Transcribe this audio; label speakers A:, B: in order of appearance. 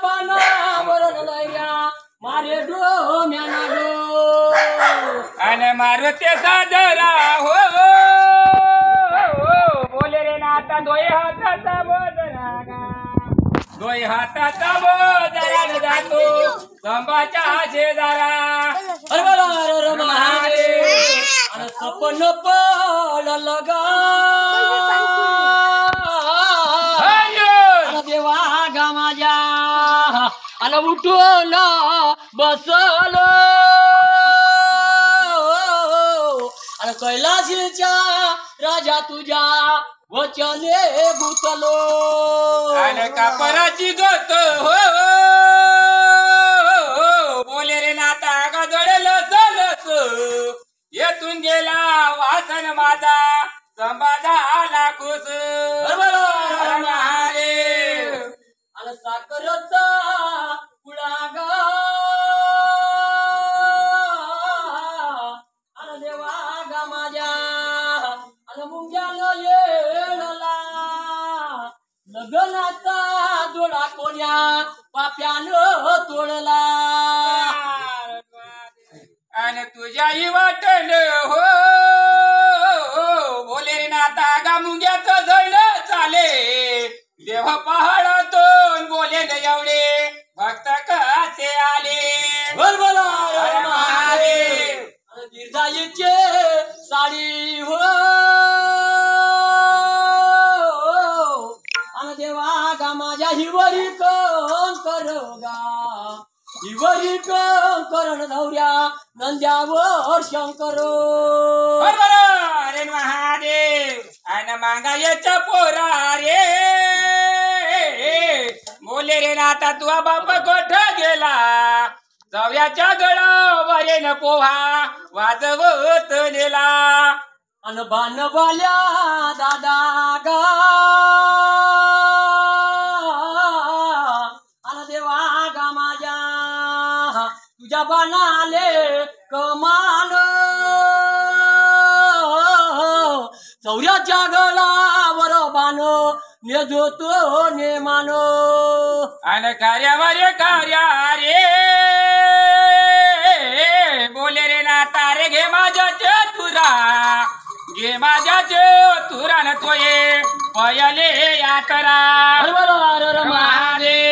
A: बाना वरण लैया मारे डो म्याना डो
B: आणि मारुती साजरा हो बोले रे नाता दोय हाताचा बोजरा दोय हाताचा बोजरा जातो संभाच्या शेजारा
A: अरे बोला रे महादेव आणि सपन पडलं गा देवा गा माझ्या आणि उठून बसलो आणि कैलाशीच्या राजा तुझ्या वचने गुतलो
B: आणि कापराची गोत हो बोले रे नाता गजळल सलस येथून गेला वासन माझा संभाजा आला खुश महादेव
A: आणि साखरचा कुळागा आणि देवा गा माझ्या आणि मुंग्याला येळला लग्नाचा जोडा कोण्या पाप्यानं तोडला
B: आणि तुझ्याही वाटण हो बोले रे नाता गा मुंग्याचं जळण चाले देव पहाडातून बोले न एवढे भक्त कसे आले
A: बोला
B: हर महादेव
A: आणि दीर्घाईचे साडी हो आणि देवा गा माझ्या हिवरी करोगा हिवरी करण धौर्या नंद्यावर शंकर
B: अरे महादेव आणि मांगायच्या पोरा रे बोले रे नाता तुझा बाप कोठ गेला जाऊयाच्या गळावर न पोहा वाजवत नेला
A: आणि बाणवाल्या दादा गा आणि देवा गा माझ्या तुझ्या बाणाले कमान चौऱ्याच्या गळावर बाण नेजतो नेमान
B: आणि कार्यावारे कार्या रे बोले रे नाता रे घे माझ्या तुरा घे माझ्या तुरा न तोये पयले यात्रा
A: महादेव
B: महादेव